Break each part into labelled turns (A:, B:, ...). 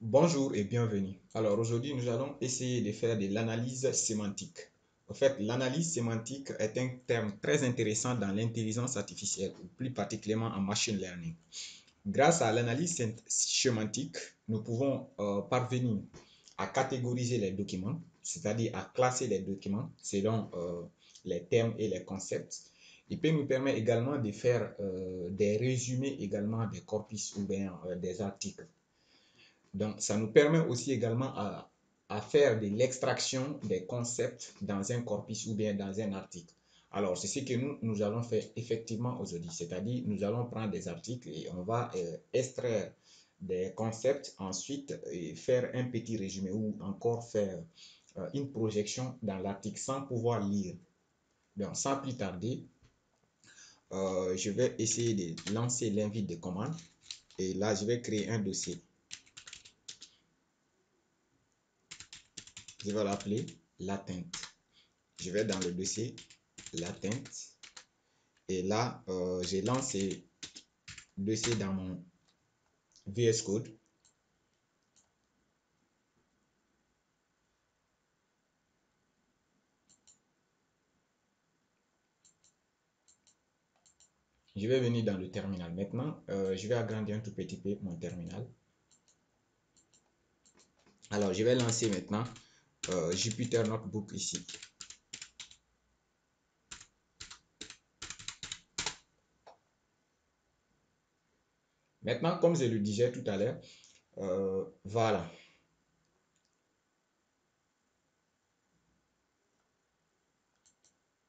A: Bonjour et bienvenue. Alors aujourd'hui, nous allons essayer de faire de l'analyse sémantique. En fait, l'analyse sémantique est un terme très intéressant dans l'intelligence artificielle, ou plus particulièrement en machine learning. Grâce à l'analyse sémantique, nous pouvons parvenir à catégoriser les documents, c'est-à-dire à classer les documents selon les termes et les concepts. Il peut nous permettre également de faire des résumés également des corpus ou bien des articles. Donc, ça nous permet aussi également à faire de l'extraction des concepts dans un corpus ou bien dans un article. Alors, c'est ce que nous allons faire effectivement aujourd'hui, c'est-à-dire nous allons prendre des articles et on va extraire des concepts, ensuite faire un petit résumé ou encore faire une projection dans l'article sans pouvoir lire. Donc, sans plus tarder, je vais essayer de lancer l'invite de commande et là, je vais créer un dossier. Je vais l'appeler l'atteinte. Je vais dans le dossier l'atteinte et là, je lance ce dossier dans mon VS Code. Je vais venir dans le terminal. Maintenant, je vais agrandir un tout petit peu mon terminal. Alors, je vais lancer maintenant Jupyter Notebook ici. Maintenant, comme je le disais tout à l'heure, voilà.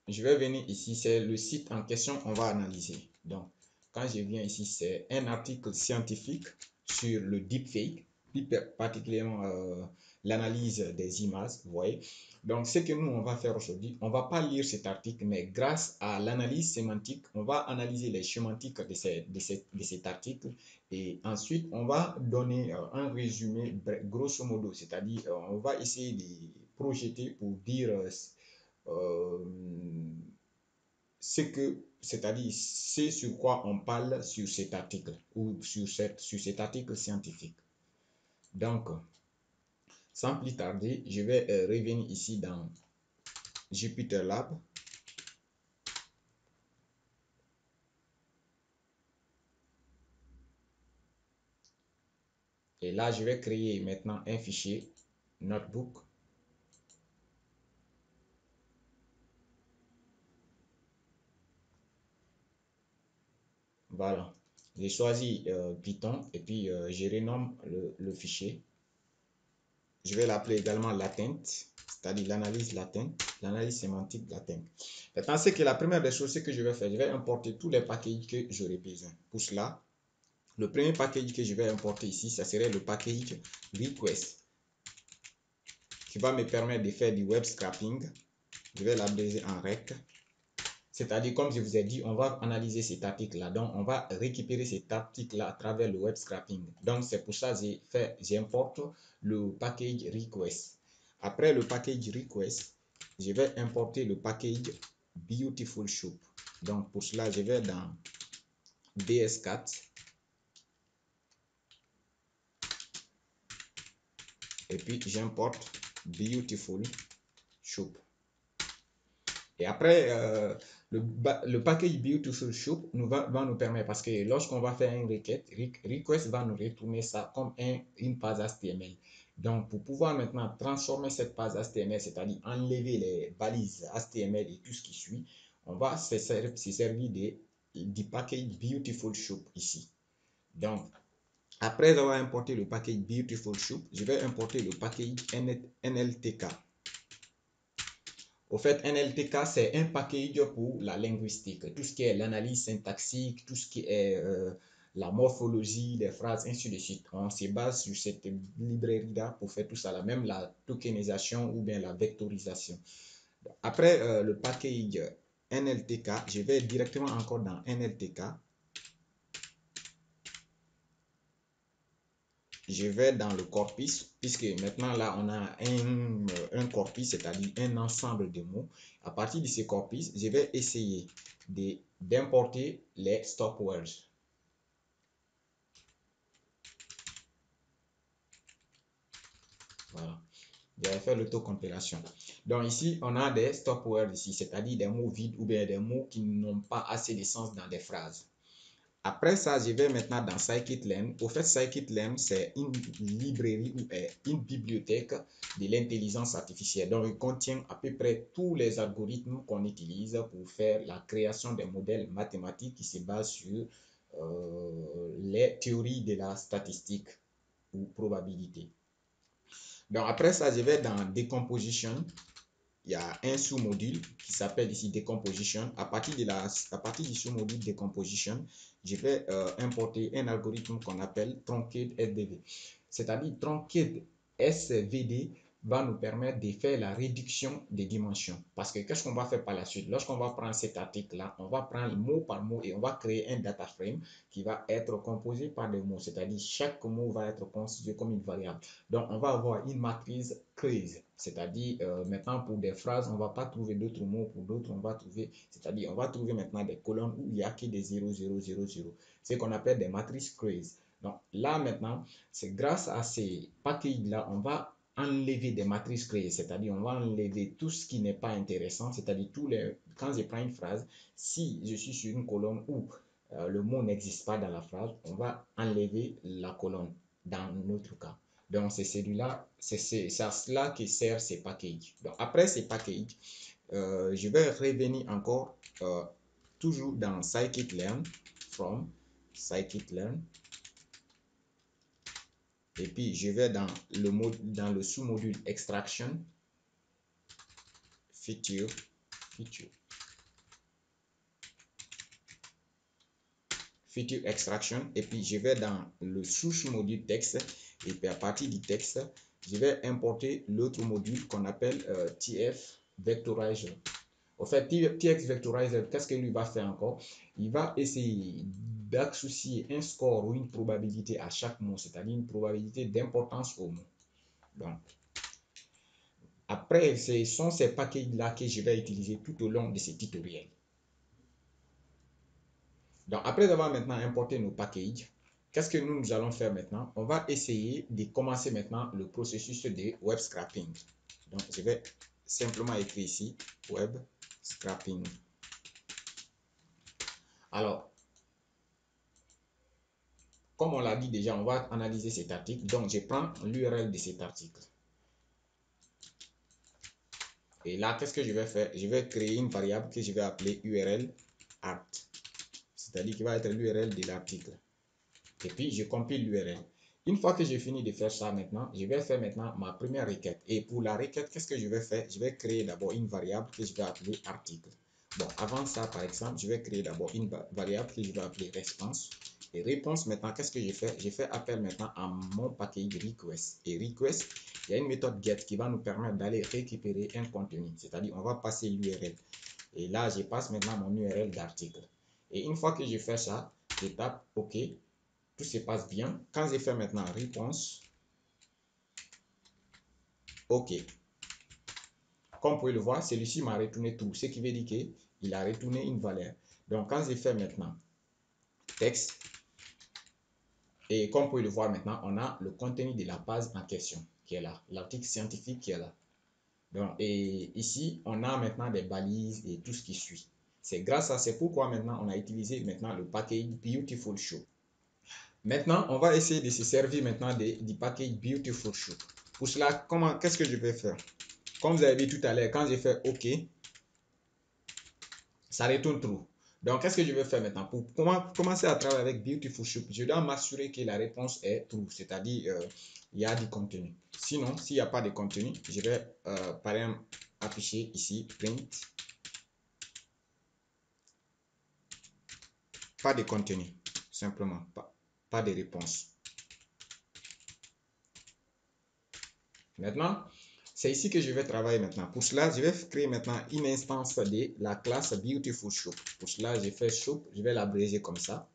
A: Je vais venir ici, c'est le site en question, on va analyser. Donc, quand je viens ici, c'est un article scientifique sur le deepfake, plus particulièrement l'analyse des images, vous voyez. Donc, ce que nous, on va faire aujourd'hui, on ne va pas lire cet article, mais grâce à l'analyse sémantique, on va analyser les sémantiques de cet article et ensuite, on va donner un résumé grosso modo, c'est-à-dire on va essayer de projeter pour dire c'est-à-dire c'est sur quoi on parle sur cet article ou sur cet article scientifique. Donc, sans plus tarder, je vais revenir ici dans Jupyter Lab. Et là, je vais créer maintenant un fichier notebook. Voilà. J'ai choisi Python et puis je renomme le fichier. Je vais l'appeler également l'atteinte, c'est-à-dire l'analyse latente, l'analyse sémantique latente. Maintenant, c'est que la première des choses, c'est que je vais faire, je vais importer tous les packages que j'aurai besoin. Pour cela, le premier package que je vais importer ici, ça serait le package request, qui va me permettre de faire du web scraping. Je vais l'appeler en rec. C'est-à-dire, comme je vous ai dit, on va analyser cet article-là. Donc, on va récupérer cet article-là à travers le web scraping. Donc, c'est pour ça que j'importe le package request. Après le package request, je vais importer le package Beautiful Shop. Donc, pour cela, je vais dans BS4. Et puis, j'importe Beautiful Shop. Et après, le package Beautiful Shop va nous permettre, parce que lorsqu'on va faire une requête, request va nous retourner ça comme une page HTML. Donc, pour pouvoir maintenant transformer cette page HTML, c'est-à-dire enlever les balises HTML et tout ce qui suit, on va se servir du package Beautiful Shop ici. Donc, après avoir importé le package Beautiful Shop, je vais importer le package NLTK. Au fait, NLTK, c'est un package pour la linguistique, tout ce qui est l'analyse syntaxique, tout ce qui est la morphologie des phrases, ainsi de suite. On se base sur cette librairie-là pour faire tout ça, là, même la tokenisation ou bien la vectorisation. Après le package NLTK, je vais directement encore dans NLTK. Je vais dans le corpus, puisque maintenant là, on a un corpus, c'est-à-dire un ensemble de mots. À partir de ce corpus, je vais essayer d'importer les stop words. Voilà. J'avais fait l'autocompilation. Donc ici, on a des stop words ici, c'est-à-dire des mots vides ou bien des mots qui n'ont pas assez de sens dans des phrases. Après ça, je vais maintenant dans Scikit-learn. Au fait, Scikit-learn, c'est une librairie ou une bibliothèque de l'intelligence artificielle. Donc, il contient à peu près tous les algorithmes qu'on utilise pour faire la création des modèles mathématiques qui se basent sur les théories de la statistique ou probabilité. Donc, après ça, je vais dans Decomposition. Il y a un sous-module qui s'appelle ici Decomposition. À partir du sous-module Decomposition, je vais importer un algorithme qu'on appelle Truncate SVD. C'est-à-dire Truncate SVD va nous permettre de faire la réduction des dimensions. Parce que qu'est-ce qu'on va faire par la suite? Lorsqu'on va prendre cet article-là, on va prendre mot par mot et on va créer un data frame qui va être composé par des mots. C'est-à-dire chaque mot va être constitué comme une variable. Donc, on va avoir une matrice creuse. C'est-à-dire, maintenant, pour des phrases, on ne va pas trouver d'autres mots. Pour d'autres, on va trouver, c'est-à-dire, on va trouver maintenant des colonnes où il n'y a que des 0, 0, 0, 0. C'est ce qu'on appelle des matrices creuses. Donc, là, maintenant, c'est grâce à ces packages-là, on va enlever des matrices creuses. C'est-à-dire, on va enlever tout ce qui n'est pas intéressant. C'est-à-dire, quand je prends une phrase, si je suis sur une colonne où le mot n'existe pas dans la phrase, on va enlever la colonne dans notre cas. Donc, c'est celui-là, c'est à cela que servent ces packages. Donc, après ces packages, je vais revenir encore toujours dans Scikit-learn, from Scikit-learn. Et puis, je vais dans le sous-module Extraction, Feature. Feature Extraction. Et puis, je vais dans le sous-module Texte. Et puis, à partir du texte, je vais importer l'autre module qu'on appelle TF Vectorizer. En fait, TX Vectorizer, qu'est-ce que lui va faire encore? Il va essayer d'associer un score ou une probabilité à chaque mot, c'est-à-dire une probabilité d'importance au mot. Donc, après, ce sont ces packages-là que je vais utiliser tout au long de ce tutoriel. Donc, après avoir maintenant importé nos packages, qu'est-ce que nous allons faire maintenant? On va essayer de commencer maintenant le processus de web scraping. Donc, je vais simplement écrire ici web scraping. Alors, comme on l'a dit déjà, on va analyser cet article. Donc, je prends l'URL de cet article. Et là, qu'est-ce que je vais faire? Je vais créer une variable que je vais appeler URL art. C'est-à-dire qu'il va être l'URL de l'article. Et puis, je compile l'URL. Une fois que j'ai fini de faire ça maintenant, je vais faire maintenant ma première requête. Et pour la requête, qu'est-ce que je vais faire? Je vais créer d'abord une variable que je vais appeler article. Bon, avant ça, par exemple, je vais créer d'abord une variable que je vais appeler response. Et réponse, maintenant, qu'est-ce que je fais? Je fais appel maintenant à mon package request. Et request, il y a une méthode get qui va nous permettre d'aller récupérer un contenu. C'est-à-dire, on va passer l'URL. Et là, je passe maintenant mon URL d'article. Et une fois que je fais ça, je tape OK. Tout se passe bien. Quand je fais maintenant réponse, OK. Comme vous pouvez le voir, celui-ci m'a retourné true, ce qui veut dire qu'il a retourné une valeur. Donc, quand je fais maintenant texte, et comme vous pouvez le voir maintenant, on a le contenu de la page en question qui est là, l'article scientifique qui est là. Donc, et ici, on a maintenant des balises et tout ce qui suit. C'est pourquoi maintenant on a utilisé maintenant le package Beautiful Show. Maintenant, on va essayer de se servir maintenant du package Beautiful Show. Pour cela, qu'est-ce que je vais faire? Comme vous avez vu tout à l'heure, quand j'ai fait OK, ça retourne true. Donc, qu'est-ce que je vais faire maintenant? Pour commencer à travailler avec Beautiful Soup, je dois m'assurer que la réponse est true, c'est-à-dire il y a du contenu. Sinon, s'il n'y a pas de contenu, je vais par exemple afficher ici print pas de contenu, simplement pas de réponse. Maintenant, c'est ici que je vais travailler maintenant. Pour cela, je vais créer maintenant une instance de la classe Beautiful Shop. Pour cela, je fais Shop, je vais l'abréger comme ça.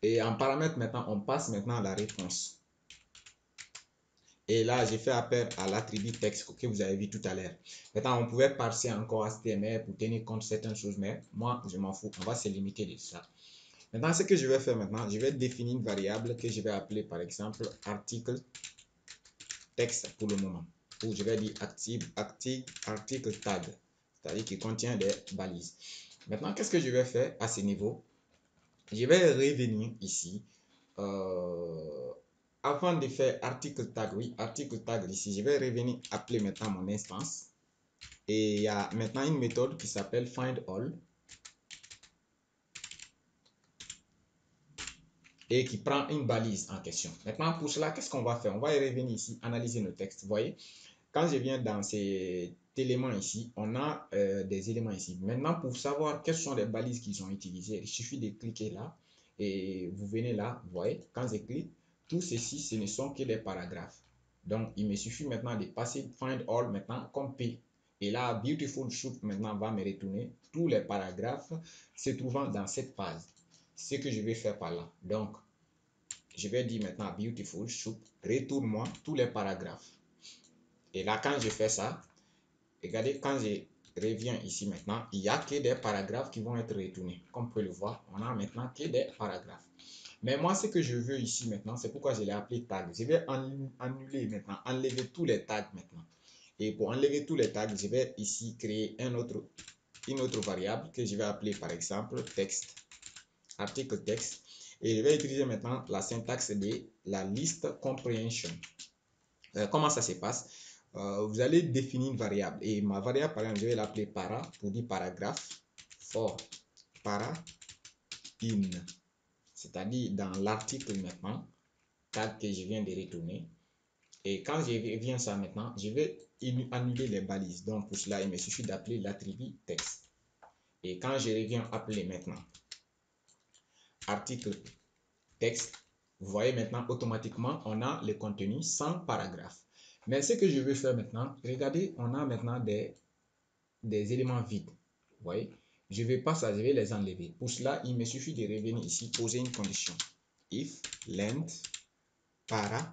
A: Et en paramètre maintenant, on passe maintenant à la réponse. Et là, j'ai fait appel à l'attribut texte que vous avez vu tout à l'heure. Maintenant, on pouvait parser encore HTML pour tenir compte de certaines choses, mais moi, je m'en fous. On va se limiter de ça. Maintenant, ce que je vais faire maintenant, je vais définir une variable que je vais appeler par exemple article texte pour le moment. Ou je vais dire article tag, c'est-à-dire qui contient des balises. Maintenant, qu'est-ce que je vais faire à ce niveau? Je vais revenir ici. Avant de faire article tag, oui, article tag ici, je vais revenir appeler maintenant mon instance. Et il y a maintenant une méthode qui s'appelle find all et qui prend une balise en question. Maintenant, pour cela, qu'est-ce qu'on va faire? On va revenir ici, analyser nos textes. Vous voyez, quand je viens dans cet élément ici, on a des éléments ici. Maintenant, pour savoir quelles sont les balises qu'ils ont utilisées, il suffit de cliquer là et vous venez là. Vous voyez, quand je clique, tout ceci, ce ne sont que des paragraphes. Donc, il me suffit maintenant de passer find all maintenant comme P. Et là, Beautiful Soup maintenant va me retourner tous les paragraphes se trouvant dans cette page. Ce que je vais faire par là. Donc, je vais dire maintenant Beautiful Soup, retourne-moi tous les paragraphes. Et là, quand je fais ça, regardez, quand je reviens ici maintenant, il n'y a que des paragraphes qui vont être retournés. Comme vous pouvez le voir, on a maintenant que des paragraphes. Mais moi, ce que je veux ici maintenant, c'est pourquoi je l'ai appelé tag. Je vais annuler maintenant, enlever tous les tags maintenant. Et pour enlever tous les tags, je vais ici créer une autre variable que je vais appeler par exemple texte, article texte. Et je vais utiliser maintenant la syntaxe de la list comprehension. Comment ça se passe? Vous allez définir une variable. Et ma variable, par exemple, je vais l'appeler para pour dire paragraphe for para in. C'est-à-dire dans l'article maintenant, tag que je viens de retourner. Et quand je viens ça maintenant, je vais annuler les balises. Donc pour cela, il me suffit d'appeler l'attribut texte. Et quand je reviens appeler maintenant article texte, vous voyez maintenant automatiquement, on a le contenu sans paragraphe. Mais ce que je veux faire maintenant, regardez, on a maintenant des éléments vides. Vous voyez, je ne vais pas ça, je vais les enlever. Pour cela, il me suffit de revenir ici, poser une condition. If length para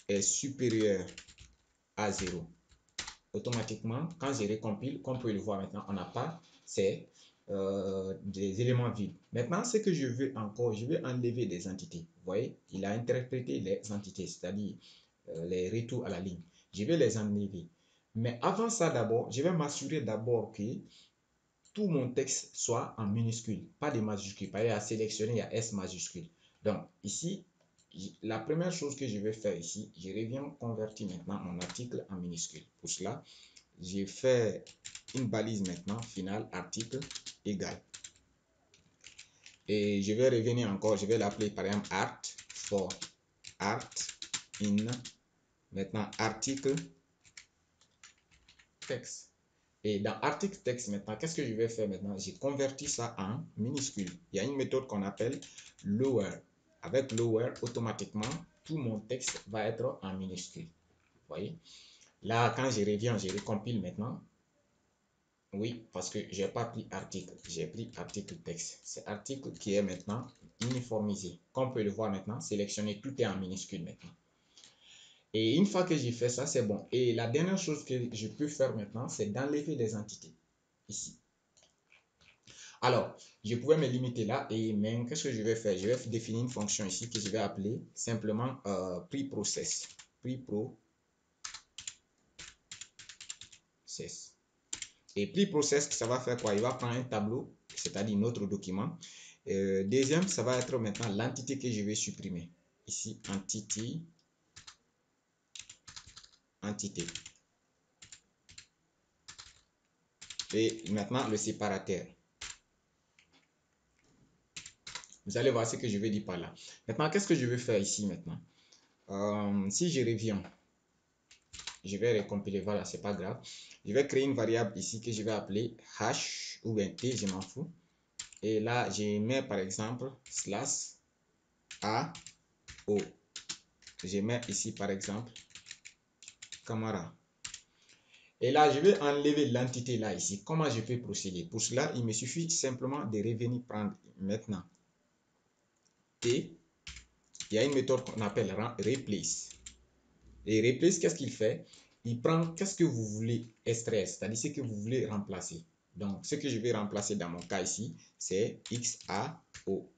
A: est supérieur à 0. Automatiquement, quand je recompile, comme vous pouvez le voir maintenant, on n'a pas ces des éléments vides. Maintenant, ce que je veux encore, je vais enlever des entités. Vous voyez, il a interprété les entités, c'est-à-dire les retours à la ligne. Je vais les enlever. Mais avant ça, d'abord, je vais m'assurer d'abord que tout mon texte soit en minuscule, pas de majuscule. Par exemple, à sélectionner, il y a S majuscule. Donc, ici, la première chose que je vais faire ici, je reviens convertir maintenant mon article en minuscule. Pour cela, j'ai fait une balise maintenant, finale, article égal. Et je vais revenir encore, je vais l'appeler par exemple art for art in, maintenant article texte. Et dans article texte maintenant, qu'est-ce que je vais faire maintenant? J'ai converti ça en minuscule. Il y a une méthode qu'on appelle lower. Avec lower, automatiquement, tout mon texte va être en minuscule. Vous voyez? Là, quand je reviens, je recompile maintenant. Oui, parce que je n'ai pas pris article, j'ai pris article texte. C'est article qui est maintenant uniformisé. Comme on peut le voir maintenant, sélectionner, tout est en minuscule maintenant. Et une fois que j'ai fait ça, c'est bon. Et la dernière chose que je peux faire maintenant, c'est d'enlever les entités ici. Alors, je pouvais me limiter là, mais qu'est-ce que je vais faire? Je vais définir une fonction ici que je vais appeler simplement preProcess. preProcess. Et preProcess, ça va faire quoi? Il va prendre un tableau, c'est-à-dire notre document. Deuxième, ça va être maintenant l'entité que je vais supprimer. Ici, entité. Et maintenant, le séparateur. Vous allez voir ce que je vais dire par là. Maintenant, qu'est-ce que je vais faire ici maintenant? Si je reviens, je vais recompiler, voilà, c'est pas grave. Je vais créer une variable ici que je vais appeler hash ou bien t, je m'en fous. Et là, je mets par exemple slash a o. Je mets ici par exemple Camara. Et là, je vais enlever l'entité là ici. Comment je peux procéder? Pour cela, il me suffit simplement de revenir prendre maintenant T. Il y a une méthode qu'on appelle replace. Et replace, qu'est-ce qu'il fait? Il prend qu'est-ce que vous voulez extraire, c'est-à-dire ce que vous voulez remplacer. Donc, ce que je vais remplacer dans mon cas ici, c'est XAO.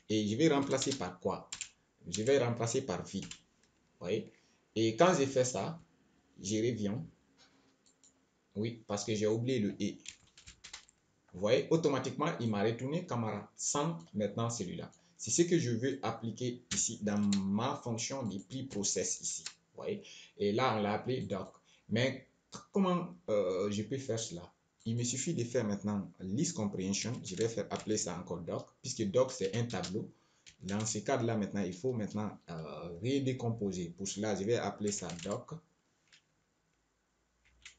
A: Et je vais remplacer par quoi? Je vais remplacer par vide. Vous voyez? Et quand j'ai fait ça, je reviens. Oui, parce que j'ai oublié le « et ». Vous voyez, automatiquement, il m'a retourné camarade sans maintenant celui-là. C'est ce que je veux appliquer ici dans ma fonction de preProcess ici. Vous voyez, et là, on l'a appelé doc. Mais comment je peux faire cela? Il me suffit de faire maintenant list comprehension. Je vais faire appeler ça encore doc, puisque doc, c'est un tableau. Dans ce cadre-là, maintenant, il faut maintenant redécomposer. Pour cela, je vais appeler ça doc.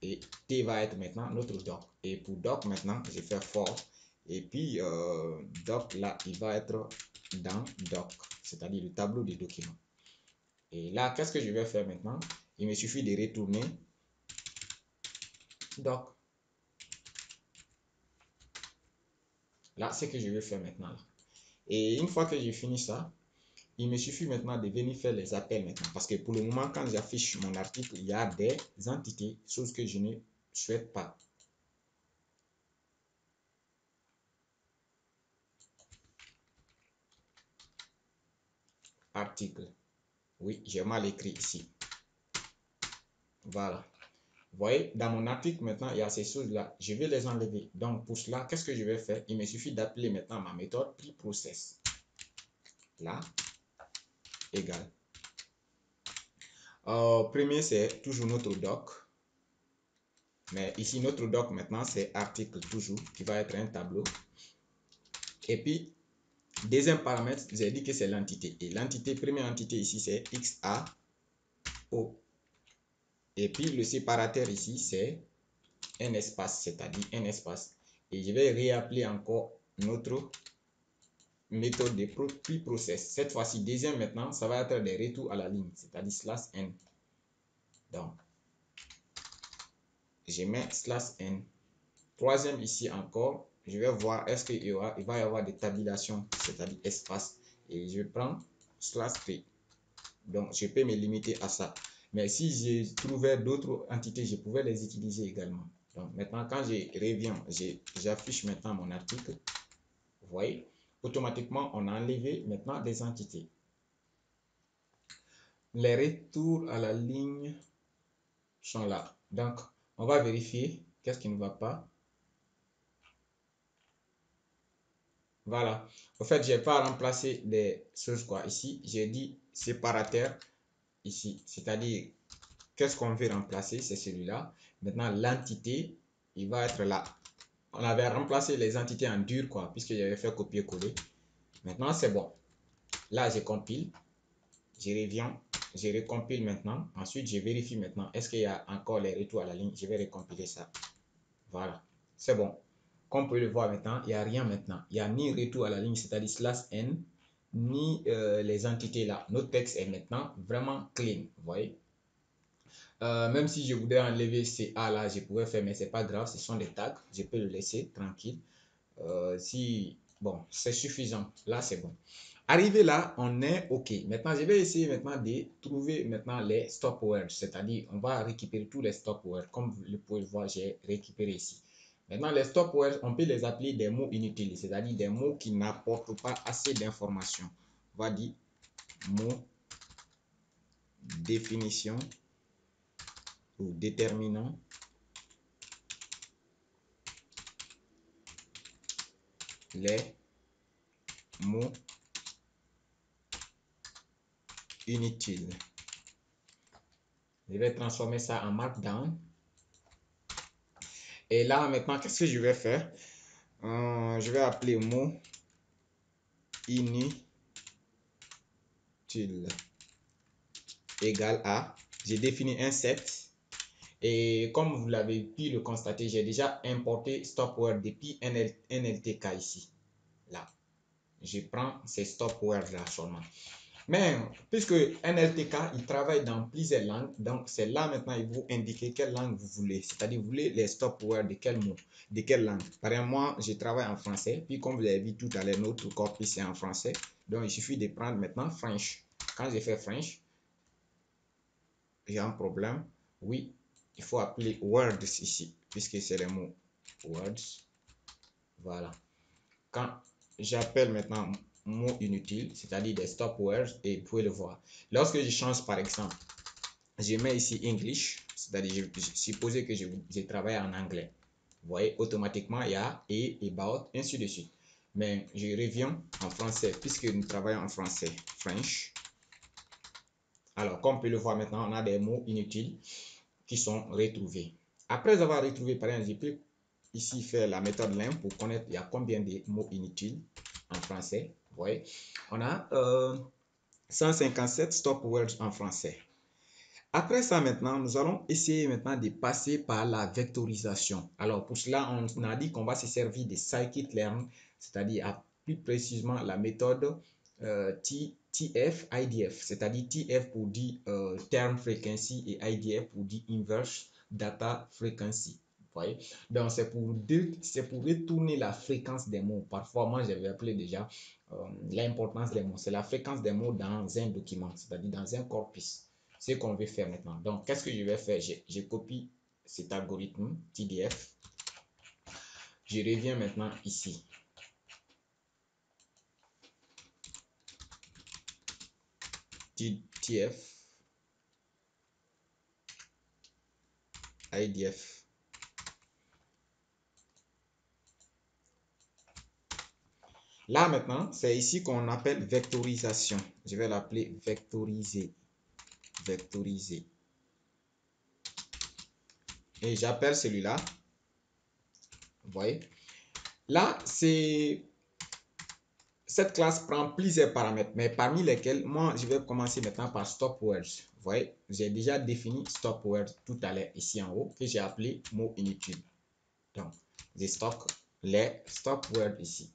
A: Et T va être maintenant notre doc. Et pour doc, maintenant, je vais faire for. Et puis, doc, là, il va être dans doc, c'est-à-dire le tableau des documents. Et là, qu'est-ce que je vais faire maintenant? Il me suffit de retourner doc. Là, c'est ce que je vais faire maintenant. Là. Et une fois que j'ai fini ça, il me suffit maintenant de venir faire les appels maintenant. Parce que pour le moment, quand j'affiche mon article, il y a des entités, chose que je ne souhaite pas. Article. Oui, j'ai mal écrit ici. Voilà. Vous voyez, dans mon article, maintenant, il y a ces choses-là. Je vais les enlever. Donc, pour cela, qu'est-ce que je vais faire? Il me suffit d'appeler maintenant ma méthode preProcess. Là, égal. Premier, c'est toujours notre doc. Mais ici, notre doc, maintenant, c'est article toujours, qui va être un tableau. Et puis, deuxième paramètre, j'ai dit que c'est l'entité. Et l'entité, première entité ici, c'est XAO. Et puis, le séparateur ici, c'est un espace, c'est-à-dire un espace. Et je vais réappeler encore notre méthode de preProcess. Cette fois-ci, deuxième maintenant, ça va être des retours à la ligne, c'est-à-dire /n. Donc, je mets /n. Troisième ici encore, je vais voir est-ce qu'il va y avoir des tabulations, c'est-à-dire espace. Et je prends /p. Donc, je peux me limiter à ça. Mais si j'ai trouvé d'autres entités, je pouvais les utiliser également. Donc, maintenant, quand je reviens, j'affiche maintenant mon article. Vous voyez, automatiquement, on a enlevé maintenant des entités. Les retours à la ligne sont là. Donc, on va vérifier qu'est-ce qui ne va pas. Voilà. En fait, je n'ai pas remplacé des choses quoi. Ici, j'ai dit séparateur ici. C'est-à-dire, qu'est-ce qu'on veut remplacer? C'est celui-là. Maintenant, l'entité, il va être là. On avait remplacé les entités en dur quoi, puisque j'avais fait copier-coller. Maintenant, c'est bon. Là, je compile. Je reviens. Je recompile maintenant. Ensuite, je vérifie maintenant. Est-ce qu'il y a encore les retours à la ligne? Je vais recompiler ça. Voilà. C'est bon. Comme vous pouvez le voir maintenant, il n'y a rien maintenant. Il n'y a ni retour à la ligne, c'est-à-dire /n, ni les entités là. Notre texte est maintenant vraiment clean. Vous voyez. Même si je voudrais enlever ces A là, je pourrais faire, mais c'est pas grave. Ce sont des tags. Je peux le laisser tranquille. Bon, c'est suffisant. Là, c'est bon. Arrivé là, on est OK. Maintenant, je vais essayer maintenant de trouver maintenant les stop words. C'est-à-dire, on va récupérer tous les stop words. Comme vous pouvez le voir, j'ai récupéré ici. Maintenant, les stop words, on peut les appeler des mots inutiles. C'est-à-dire des mots qui n'apportent pas assez d'informations. On va dire mot, définition ou déterminant. Les mots inutiles. Je vais transformer ça en markdown. Et là, maintenant, qu'est-ce que je vais faire? Je vais appeler mot inutile égal à, j'ai défini un set. Et comme vous l'avez pu le constater, j'ai déjà importé stop word depuis NLTK ici. Là, je prends ces stop words là seulement. Mais puisque NLTK, il travaille dans plusieurs langues, donc c'est là maintenant, il vous indique quelle langue vous voulez. C'est-à-dire, vous voulez les stop words de quel mot, de quelle langue. Par exemple, moi, je travaille en français. Puis, comme vous avez vu tout à l'heure, notre corpus est en français. Donc, il suffit de prendre maintenant French. Quand je fais French, j'ai un problème. Oui, il faut appeler words ici, puisque c'est le mot words. Voilà. Quand j'appelle maintenant mot inutile, c'est-à-dire des stop words, et vous pouvez le voir. Lorsque je change par exemple je mets ici English, c'est-à-dire supposer que je travaille en anglais. Vous voyez, automatiquement, il y a et, about, ainsi de suite. Mais je reviens en français, puisque nous travaillons en français. French. Alors, comme on peut le voir maintenant, on a des mots inutiles qui sont retrouvés. Après avoir retrouvé, par exemple, je peux ici faire la méthode lim pour connaître il y a combien de mots inutiles en français. Vous voyez, on a 157 stop words en français. Après ça, maintenant, nous allons essayer maintenant de passer par la vectorisation. Alors, pour cela, on a dit qu'on va se servir de scikit-learn, c'est-à-dire plus précisément la méthode TF-IDF, c'est-à-dire TF pour dire term frequency et IDF pour dire inverse data frequency. Vous voyez? Donc, c'est pour retourner la fréquence des mots. Parfois, moi, j'avais appelé déjà l'importance des mots. C'est la fréquence des mots dans un document, c'est-à-dire dans un corpus. C'est ce qu'on veut faire maintenant. Donc, qu'est-ce que je vais faire? Je copie cet algorithme TDF. Je reviens maintenant ici. TF, IDF. Là maintenant, c'est ici qu'on appelle vectorisation. Je vais l'appeler vectoriser. Vectoriser. Et j'appelle celui-là. Vous voyez? Là, c'est... Cette classe prend plusieurs paramètres, mais parmi lesquels, moi, je vais commencer maintenant par stop words. Vous voyez, j'ai déjà défini stop words tout à l'heure ici en haut, que j'ai appelé mot inutile. Donc, je stocke les stop words ici.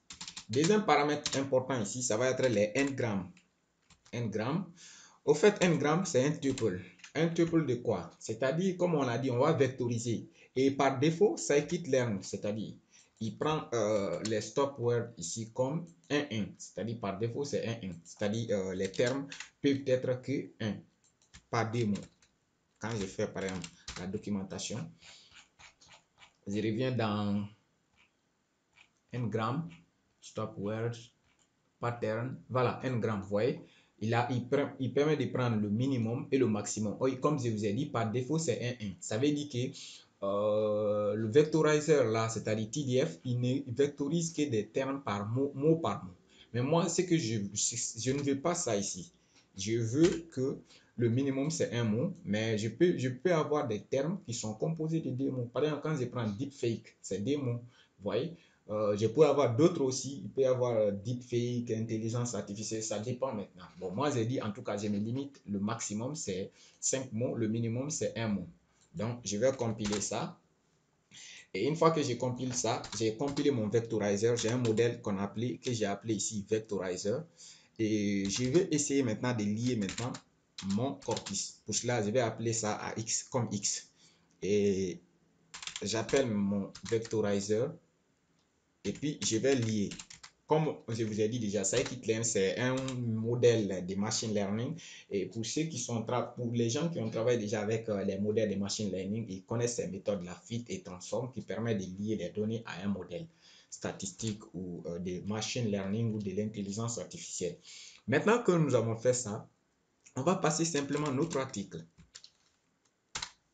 A: Deuxième paramètre important ici, ça va être les n-grammes. N-grammes. Au fait, n-gramme, c'est un tuple. Un tuple de quoi? C'est-à-dire, comme on l'a dit, on va vectoriser. Et par défaut, scikit-learn, c'est-à-dire, il prend les stop words ici comme 1. C'est-à-dire, par défaut, c'est 1. C'est-à-dire, les termes peuvent être que 1, pas 2 mots. Quand je fais, par exemple, la documentation, je reviens dans n-gramme, stop words, pattern, voilà, n-gramme, vous voyez? Il permet de prendre le minimum et le maximum. Comme je vous ai dit, par défaut, c'est 1. Ça veut dire que le vectorizer là, c'est-à-dire TDF, il ne vectorise que des termes par mot par mot. Mais moi, c'est que je ne veux pas ça ici. Je veux que le minimum, c'est un mot, mais je peux avoir des termes qui sont composés de 2 mots. Par exemple, quand je prends deepfake, c'est 2 mots. Vous voyez? Je peux avoir d'autres aussi. Il peut y avoir deepfake, intelligence artificielle, ça dépend maintenant. Bon, moi, j'ai dit, en tout cas, je me limite. Le maximum, c'est 5 mots. Le minimum, c'est 1 mot. Donc, je vais compiler ça. Et une fois que j'ai compilé ça, j'ai compilé mon vectorizer. J'ai un modèle que j'ai appelé ici vectorizer. Et je vais essayer maintenant de lier maintenant mon corpus. Pour cela, je vais appeler ça à X comme X. Et j'appelle mon vectorizer. Et puis, je vais lier. Comme je vous ai dit déjà, scikit-learn, c'est un modèle de machine learning. Et pour ceux qui sont, pour les gens qui ont travaillé déjà avec les modèles de machine learning, ils connaissent ces méthodes, la fit et transform, qui permet de lier les données à un modèle statistique ou de machine learning ou de l'intelligence artificielle. Maintenant que nous avons fait ça, on va passer simplement à notre article.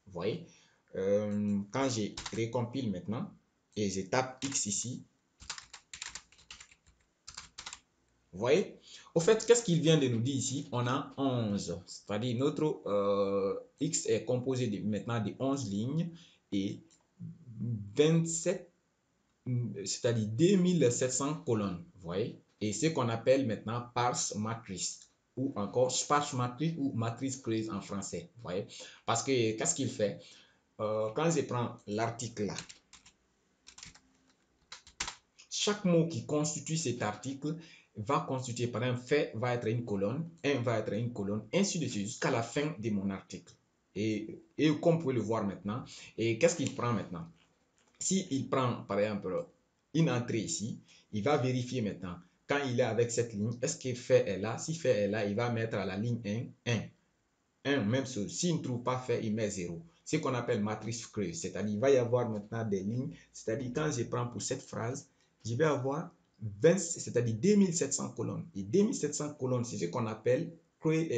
A: Vous voyez, quand je recompile maintenant et je tape X ici, vous voyez? Au fait, qu'est-ce qu'il vient de nous dire ici? On a 11. C'est-à-dire notre X est composé maintenant de 11 lignes et 27, c'est-à-dire 2700 colonnes. Vous voyez? Et ce qu'on appelle maintenant parse matrice ou encore sparse matrice ou matrice creuse en français. Vous voyez? Parce que qu'est-ce qu'il fait? Quand je prends l'article là, chaque mot qui constitue cet article va constituer, par exemple, fait va être une colonne, un va être une colonne, ainsi de suite, jusqu'à la fin de mon article. Et comme vous pouvez le voir maintenant, et qu'est-ce qu'il prend maintenant? S'il prend, par exemple, une entrée ici, il va vérifier maintenant, quand il est avec cette ligne, est-ce que fait est là? Si fait est là, il va mettre à la ligne 1, 1, même chose. S'il ne trouve pas fait, il met 0. Ce qu'on appelle matrice creuse, c'est-à-dire il va y avoir maintenant des lignes, c'est-à-dire quand je prends pour cette phrase, je vais avoir 20, c'est-à-dire 2700 colonnes. Et 2700 colonnes, c'est ce qu'on appelle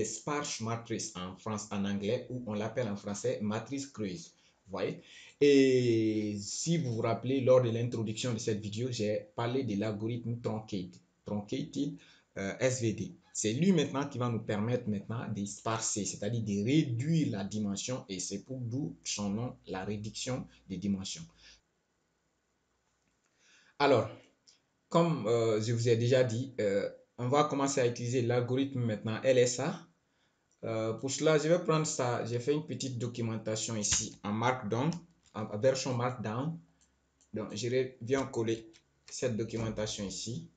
A: sparse matrice en anglais, ou on l'appelle en français matrice creuse. Vous voyez? Et si vous vous rappelez, lors de l'introduction de cette vidéo, j'ai parlé de l'algorithme truncated SVD. C'est lui maintenant qui va nous permettre maintenant de sparser, c'est-à-dire de réduire la dimension, et c'est pour d'où son nom, la réduction des dimensions. Alors, comme je vous ai déjà dit, on va commencer à utiliser l'algorithme maintenant LSA. Pour cela, je vais prendre ça. J'ai fait une petite documentation ici en Markdown, en version Markdown. Donc, je viens coller cette documentation ici.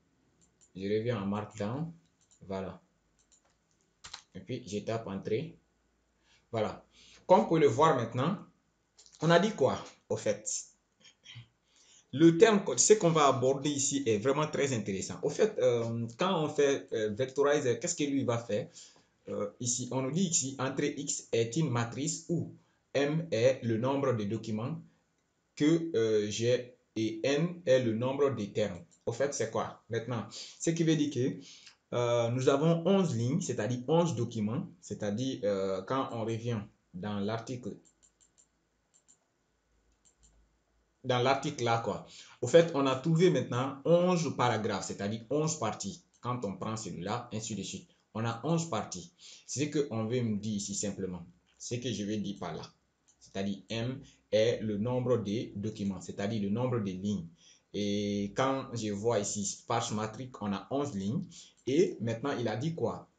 A: Je reviens en Markdown. Voilà. Et puis, je tape Entrée. Voilà. Comme vous pouvez le voir maintenant, on a dit quoi au fait? Le terme, ce qu'on va aborder ici est vraiment très intéressant. Au fait, quand on fait Vectorizer, qu'est-ce que lui va faire? Ici, on nous dit ici, entrée X est une matrice où M est le nombre de documents que j'ai et N est le nombre de termes. Au fait, c'est quoi? Maintenant, ce qui veut dire que nous avons 11 lignes, c'est-à-dire 11 documents, c'est-à-dire quand on revient dans l'article là, quoi. Au fait, on a trouvé maintenant 11 paragraphes, c'est-à-dire 11 parties. Quand on prend celui-là, ainsi de suite. On a 11 parties. C'est ce qu'on veut me dire ici simplement. Ce que je vais dire par là. C'est-à-dire M est le nombre de documents, c'est-à-dire le nombre de lignes. Et quand je vois ici sparse matrix, on a 11 lignes. Et maintenant, il a dit quoi?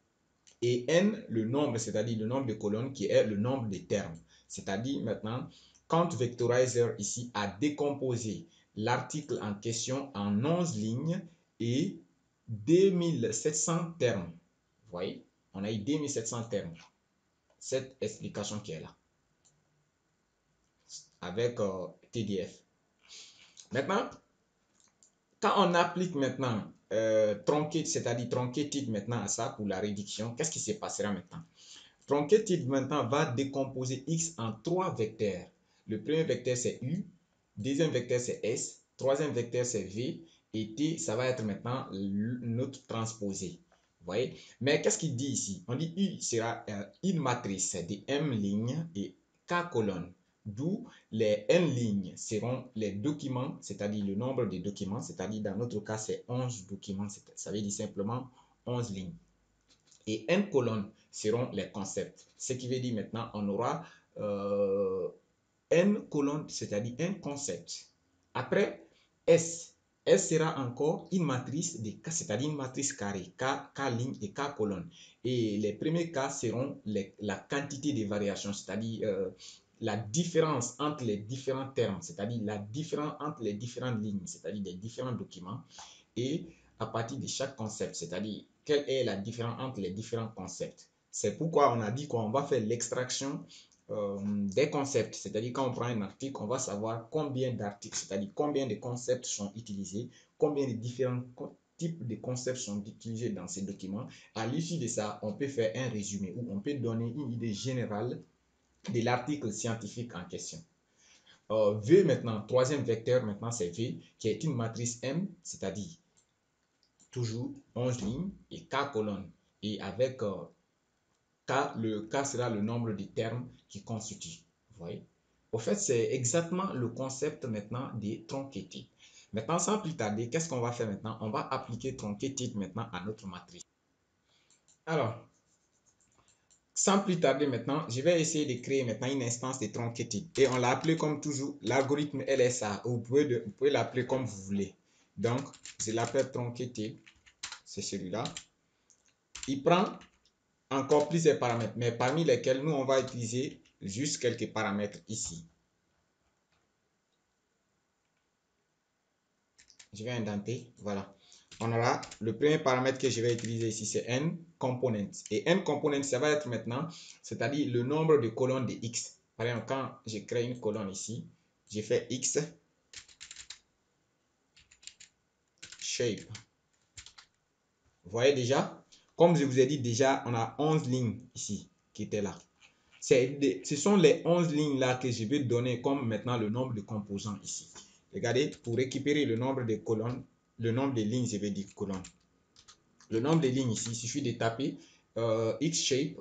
A: Et N, le nombre, c'est-à-dire le nombre de colonnes qui est le nombre de termes. C'est-à-dire maintenant, quand Vectorizer ici a décomposé l'article en question en 11 lignes et 2700 termes. Vous voyez, on a eu 2700 termes. Cette explication qui est là. Avec TDF. Maintenant, quand on applique maintenant truncated, c'est-à-dire truncated maintenant à ça pour la réduction, qu'est-ce qui se passera maintenant? Truncated maintenant va décomposer X en 3 vecteurs. Le premier vecteur c'est U, deuxième vecteur c'est S, troisième vecteur c'est V, et T, ça va être maintenant notre transposé. Vous voyez? Mais qu'est-ce qu'il dit ici? On dit U sera une matrice de M lignes et K colonnes. D'où les N lignes seront les documents, c'est-à-dire le nombre de documents, c'est-à-dire dans notre cas c'est 11 documents, ça veut dire simplement 11 lignes. Et N colonnes seront les concepts. Ce qui veut dire maintenant, on aura N colonnes, c'est-à-dire un concept. Après, S. S sera encore une matrice de K, c'est-à-dire une matrice carrée, K ligne et K colonnes. Et les premiers K seront la quantité de variations, c'est-à-dire la différence entre les différents termes, c'est-à-dire la différence entre les différentes lignes, c'est-à-dire des différents documents. Et à partir de chaque concept, c'est-à-dire quelle est la différence entre les différents concepts. C'est pourquoi on a dit qu'on va faire l'extraction des concepts, c'est-à-dire quand on prend un article, on va savoir combien d'articles, c'est-à-dire combien de concepts sont utilisés, combien de différents types de concepts sont utilisés dans ces documents. À l'issue de ça, on peut faire un résumé où on peut donner une idée générale de l'article scientifique en question. V maintenant, troisième vecteur maintenant c'est V, qui est une matrice M, c'est-à-dire toujours 11 lignes et K colonnes. Et avec K, le K sera le nombre de termes qui constituent. Vous voyez? Au fait, c'est exactement le concept maintenant des truncated. Maintenant, sans plus tarder, qu'est-ce qu'on va faire maintenant? On va appliquer truncated maintenant à notre matrice. Alors, sans plus tarder maintenant, je vais essayer de créer maintenant une instance de truncated. Et on l'a appelé comme toujours l'algorithme LSA. Vous pouvez l'appeler comme vous voulez. Donc, je l'appelle truncated. C'est celui-là. Il prend encore plusieurs paramètres, mais parmi lesquels nous, on va utiliser juste quelques paramètres ici. Je vais indenter, voilà. On aura le premier paramètre que je vais utiliser ici, c'est N component. Et N component, ça va être maintenant, c'est-à-dire le nombre de colonnes de X. Par exemple, quand je crée une colonne ici, j'ai fait X shape. Vous voyez déjà, comme je vous ai dit déjà, on a 11 lignes ici qui étaient là. Ce sont les 11 lignes là que je vais donner comme maintenant le nombre de composants ici. Regardez, pour récupérer le nombre de colonnes, le nombre de lignes, je vais dire colonnes. Le nombre de lignes ici, il suffit de taper X-shape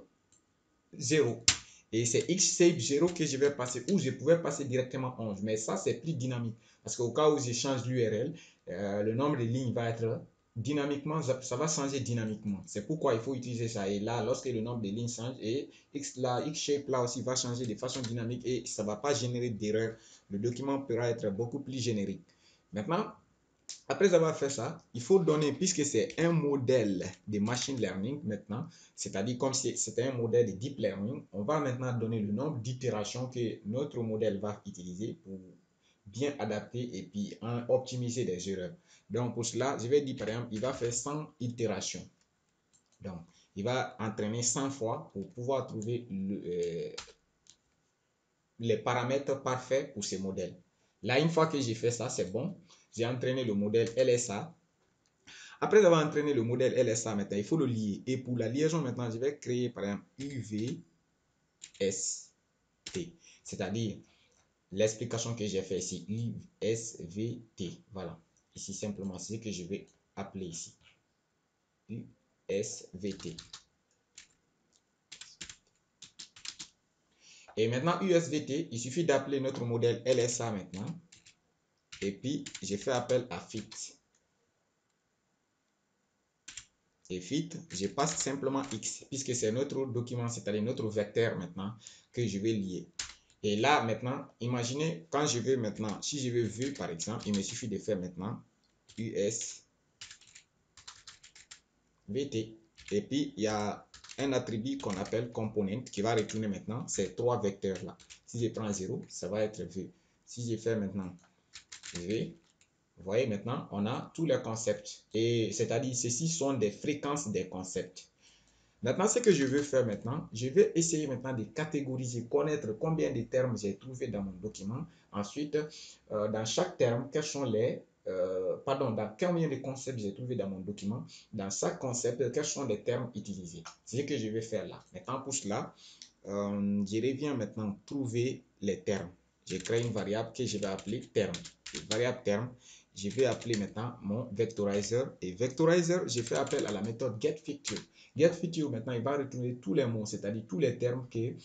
A: 0. Et c'est X-shape 0 que je vais passer, ou je pouvais passer directement 11. Mais ça, c'est plus dynamique. Parce qu'au cas où je change l'URL, le nombre de lignes va être dynamiquement, ça va changer dynamiquement. C'est pourquoi il faut utiliser ça. Et là, lorsque le nombre de lignes change, et X-shape là aussi va changer de façon dynamique et ça ne va pas générer d'erreur. Le document pourra être beaucoup plus générique. Maintenant, après avoir fait ça, il faut donner, puisque c'est un modèle de machine learning maintenant, c'est-à-dire comme si c'était un modèle de deep learning, on va maintenant donner le nombre d'itérations que notre modèle va utiliser pour bien adapter et puis optimiser des erreurs. Donc pour cela, je vais dire par exemple, il va faire 100 itérations. Donc, il va entraîner 100 fois pour pouvoir trouver les paramètres parfaits pour ces modèles. Là, une fois que j'ai fait ça, c'est bon. J'ai entraîné le modèle LSA. Après avoir entraîné le modèle LSA, maintenant, il faut le lier. Et pour la liaison, maintenant, je vais créer, par exemple, UVST. C'est-à-dire, l'explication que j'ai fait ici, USVT. Voilà. Ici, simplement, c'est ce que je vais appeler ici. USVT. Et maintenant, USVT, il suffit d'appeler notre modèle LSA maintenant. Et puis, j'ai fait appel à fit. Et fit, je passe simplement X, puisque c'est notre document, c'est-à-dire notre vecteur maintenant que je vais lier. Et là, maintenant, imaginez quand je veux maintenant, si je veux vue par exemple, il me suffit de faire maintenant USVT. Et puis, il y a un attribut qu'on appelle component qui va retourner maintenant ces trois vecteurs là. Si je prends 0, ça va être vue. Si je fais maintenant V, vous voyez maintenant, on a tous les concepts. Et c'est-à-dire, ceci sont des fréquences des concepts. Maintenant, ce que je veux faire maintenant, je vais essayer maintenant de catégoriser, connaître combien de termes j'ai trouvé dans mon document. Ensuite, dans chaque terme, quels sont les... dans combien de concepts j'ai trouvé dans mon document. Dans chaque concept, quels sont les termes utilisés. C'est ce que je vais faire là. Maintenant, pour cela, je reviens maintenant trouver les termes. Je crée une variable que je vais appeler terme. Variable terme, je vais appeler maintenant mon vectorizer. Et vectorizer, je fais appel à la méthode getFeature. GetFeature, maintenant, il va retourner tous les mots, c'est-à-dire tous les termes que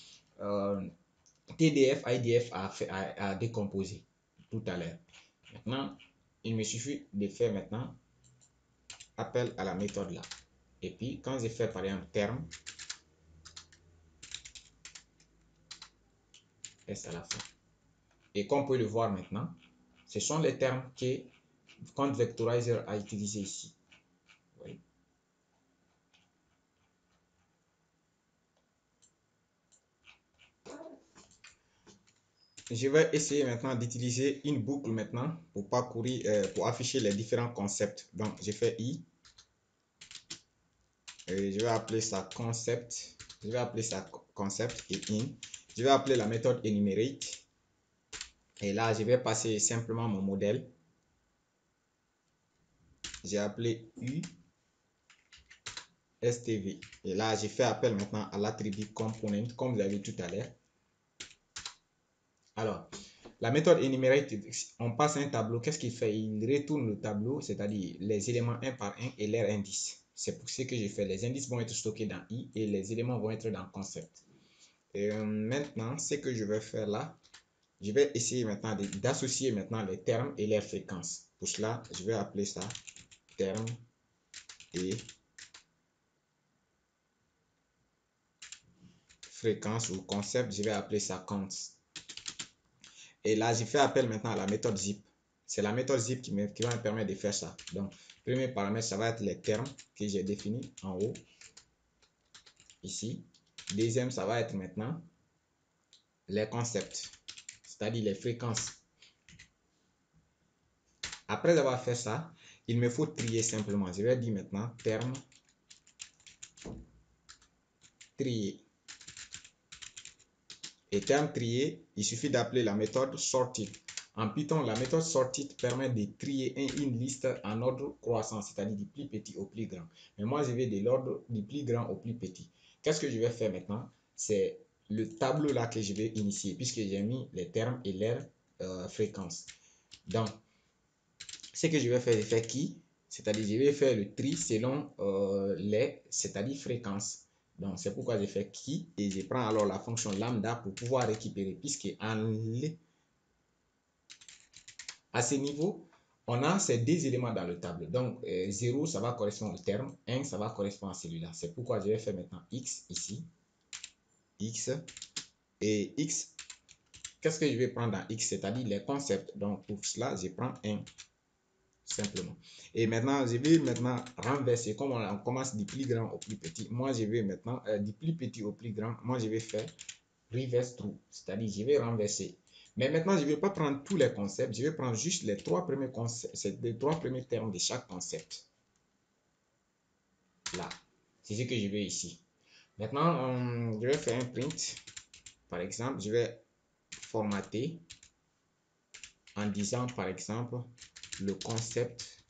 A: TDF, IDF a décomposé tout à l'heure. Maintenant, il me suffit de faire maintenant appel à la méthode là. Et puis, quand je fais par exemple terme, S à la fin. Et comme vous pouvez le voir maintenant, ce sont les termes que ContVectorizer a utilisé ici. Oui. Je vais essayer maintenant d'utiliser une boucle maintenant pour parcourir, pour afficher les différents concepts. Donc, je fais I. Et je vais appeler ça concept. Je vais appeler ça concept et in. Je vais appeler la méthode enumerate. Et là, je vais passer simplement mon modèle. J'ai appelé U STV. Et là, j'ai fait appel maintenant à l'attribut component, comme vous avez vu tout à l'heure. Alors, la méthode enumerate, on passe un tableau. Qu'est-ce qu'il fait? Il retourne le tableau, c'est-à-dire les éléments un par un et leurs indices. C'est pour ce que j'ai fait. Les indices vont être stockés dans I et les éléments vont être dans concept. Et maintenant, ce que je vais faire là, je vais essayer maintenant d'associer maintenant les termes et leurs fréquences. Pour cela, je vais appeler ça terme et fréquence ou concept. Je vais appeler ça counts. Et là, je fais appel maintenant à la méthode zip. C'est la méthode zip qui va me permettre de faire ça. Donc, premier paramètre, ça va être les termes que j'ai définis en haut, ici. Deuxième, ça va être maintenant les concepts, c'est-à-dire les fréquences. Après avoir fait ça, il me faut trier simplement. Je vais dire maintenant terme trier. Et terme trier, il suffit d'appeler la méthode sorted. En Python, la méthode sorted permet de trier une liste en ordre croissant, c'est-à-dire du plus petit au plus grand. Mais moi, je vais de l'ordre du plus grand au plus petit. Qu'est-ce que je vais faire maintenant? C'est le tableau là que je vais initier, puisque j'ai mis les termes et leurs fréquences. Donc, ce que je vais faire qui? C'est-à-dire, je vais faire le tri selon c'est-à-dire fréquence. Donc, c'est pourquoi j'ai fait qui et je prends alors la fonction lambda pour pouvoir récupérer, puisque à ce niveau, on a ces deux éléments dans le tableau. Donc, 0, ça va correspondre au terme. 1, ça va correspondre à celui-là. C'est pourquoi je vais faire maintenant x ici. X. Et x, qu'est-ce que je vais prendre dans x? C'est-à-dire les concepts. Donc, pour cela, je prends 1. Simplement. Et maintenant, je vais maintenant renverser. Comme on commence du plus grand au plus petit, moi, je vais maintenant, du plus petit au plus grand, moi, je vais faire reverse true. C'est-à-dire, je vais renverser. Mais maintenant, je ne vais pas prendre tous les concepts. Je vais prendre juste les trois premiers concepts, c'est les trois premiers termes de chaque concept. Là. C'est ce que je vais ici. Maintenant, je vais faire un print. Par exemple, je vais formater en disant, par exemple, le concept.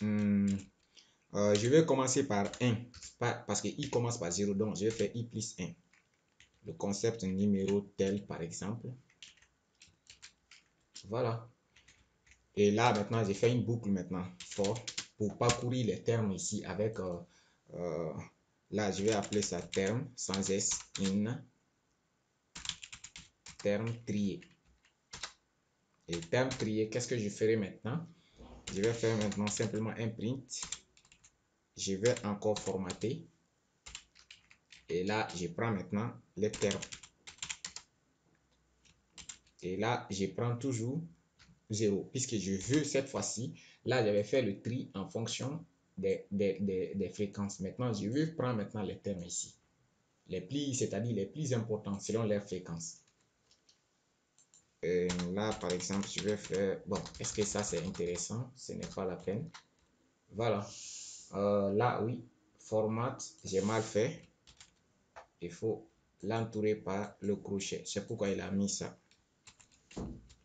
A: Je vais commencer par 1. Parce que i commence par 0. Donc, je vais faire i plus 1. Le concept numéro tel, par exemple. Voilà. Et là, maintenant, j'ai fait une boucle maintenant pour parcourir les termes ici avec, là, je vais appeler ça terme sans S, in, terme trié. Et terme trié, qu'est-ce que je ferai maintenant? Je vais faire maintenant simplement un print. Je vais encore formater. Et là, je prends maintenant les termes. Et là, je prends toujours 0, puisque je veux cette fois-ci, là, j'avais fait le tri en fonction des fréquences. Maintenant, je veux prendre maintenant les termes ici. Les plus, c'est-à-dire les plus importants selon leur fréquence. Là, par exemple, je vais faire... Bon, est-ce que ça, c'est intéressant? Ce n'est pas la peine. Voilà. Là, oui, format, j'ai mal fait. Il faut l'entourer par le crochet. C'est pourquoi il a mis ça.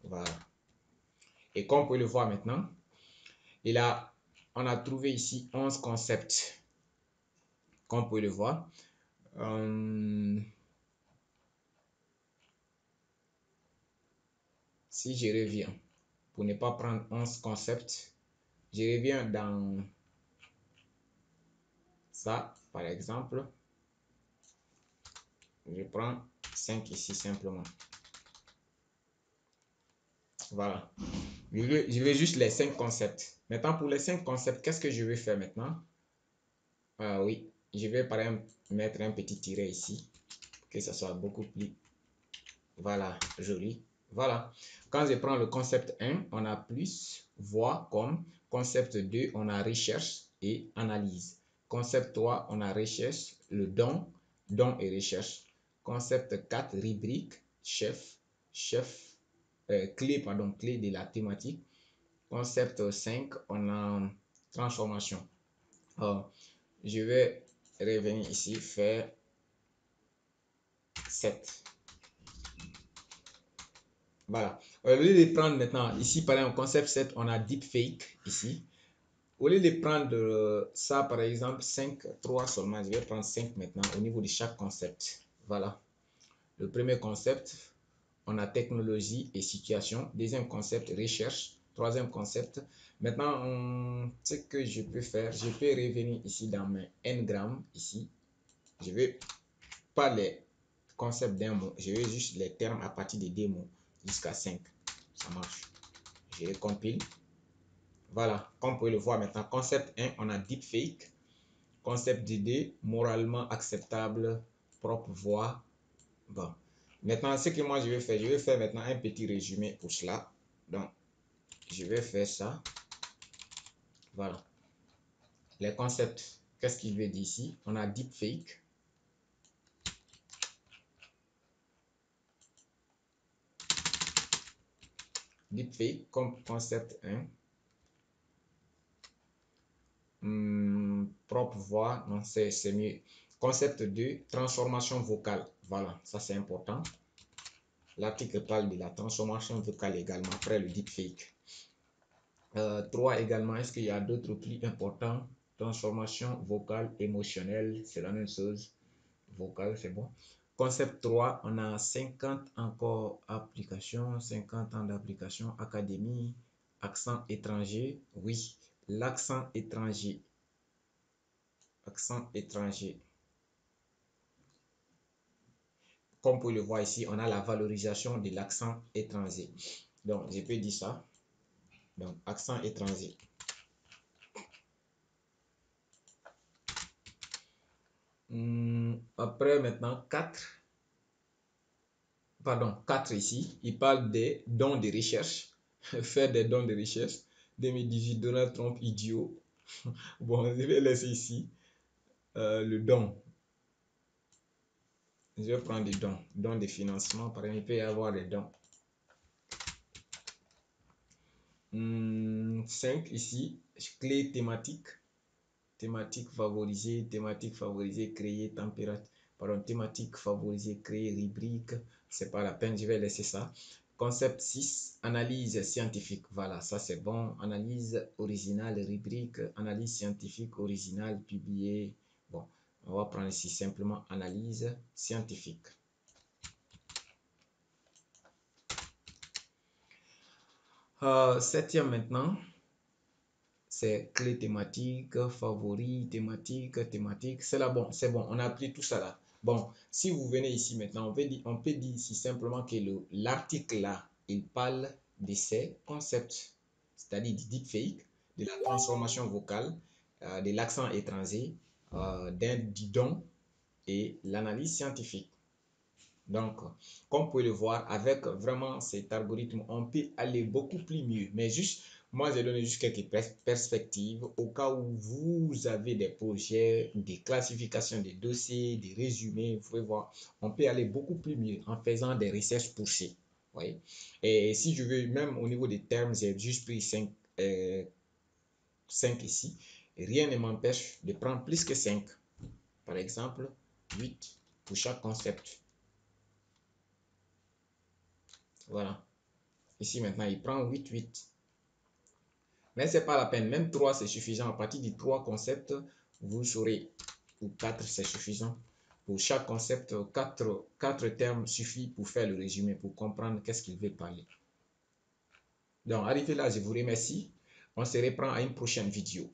A: Voilà. Et comme vous pouvez le voir maintenant, on a trouvé ici 11 concepts. Comme vous pouvez le voir. Si je reviens, pour ne pas prendre 11 concepts, je reviens dans ça, par exemple. Je prends 5 ici simplement. Voilà. Je veux juste les 5 concepts. Maintenant, pour les 5 concepts, qu'est-ce que je vais faire maintenant? Oui, je vais par exemple mettre un petit tiret ici, pour que ça soit beaucoup plus, voilà, joli. Voilà. Quand je prends le concept 1, on a plus, voix, comme. Concept 2, on a recherche et analyse. Concept 3, on a recherche, le don et recherche. Concept 4, rubrique, clé de la thématique. Concept 5, on a transformation. Je vais revenir ici, faire 7. Voilà. Au lieu de prendre maintenant, ici par exemple, concept 7, on a deepfake ici. Au lieu de prendre ça, par exemple, 5, 3 seulement, je vais prendre 5 maintenant au niveau de chaque concept. Voilà. Le premier concept, on a technologie et situation. Deuxième concept, recherche. Troisième concept. Maintenant, ce que je peux faire, je peux revenir ici dans mes n-grammes, ici. Je veux pas les concepts d'un mot, je veux juste les termes à partir de 2 mots jusqu'à 5. Ça marche. Je les compile. Voilà, comme vous pouvez le voir maintenant, concept 1, on a deepfake. Concept 2, moralement acceptable, propre voix. Bon. Maintenant, ce que moi je vais faire maintenant un petit résumé pour cela. Donc, je vais faire ça. Voilà. Les concepts, qu'est-ce qu'il veut dire ici? On a deepfake. Deepfake comme concept 1. Propre voix, non, c'est mieux. Concept 2, transformation vocale. Voilà, ça c'est important. L'article parle de la transformation vocale également après le deepfake. 3 également, est-ce qu'il y a d'autres plus importants? Transformation vocale émotionnelle, c'est la même chose. Vocale, c'est bon. Concept 3, on a 50 encore applications, 50 ans d'application, académie, accent étranger. Oui, l'accent étranger. accent étranger. Comme vous pouvez le voir ici, on a la valorisation de l'accent étranger. Donc, je peux dire ça. Donc, accent étranger. Après, maintenant, 4 ici, il parle des dons de recherche. Faire des dons de recherche. 2018, Donald Trump, idiot. Bon, je vais laisser ici le don. Je vais prendre des dons. Dons de financement, par exemple, il peut y avoir des dons. 5 ici, clé thématique. Thématique favorisée, créer température. Pardon, thématique favorisée, créer rubrique. C'est pas la peine, je vais laisser ça. Concept 6, analyse scientifique. Voilà, ça c'est bon. Analyse originale, rubrique, analyse scientifique originale, publiée. Bon, on va prendre ici simplement analyse scientifique. Septième maintenant, c'est clé thématique, favori, thématique. C'est là, bon, c'est bon, on a appris tout ça là. Bon, si vous venez ici maintenant, on peut dire ici simplement que l'article là, il parle de ces concepts, c'est-à-dire du deepfake, de la transformation vocale, de l'accent étranger, du don et l'analyse scientifique. Donc, comme vous pouvez le voir, avec vraiment cet algorithme, on peut aller beaucoup plus mieux. Mais juste, moi, j'ai donné juste quelques perspectives au cas où vous avez des projets, des classifications des dossiers, des résumés. Vous pouvez voir, on peut aller beaucoup plus mieux en faisant des recherches poussées. Oui. Et si je veux, même au niveau des termes, j'ai juste pris 5 ici. Et rien ne m'empêche de prendre plus que 5. Par exemple, 8 pour chaque concept. Voilà. Ici maintenant, il prend 8, 8. Mais ce n'est pas la peine. Même 3, c'est suffisant. À partir de 3 concepts, vous saurez. Ou 4, c'est suffisant. Pour chaque concept, 4 termes suffit pour faire le résumé, pour comprendre qu'est-ce qu'il veut parler. Donc, arrivé là, je vous remercie. On se reprend à une prochaine vidéo.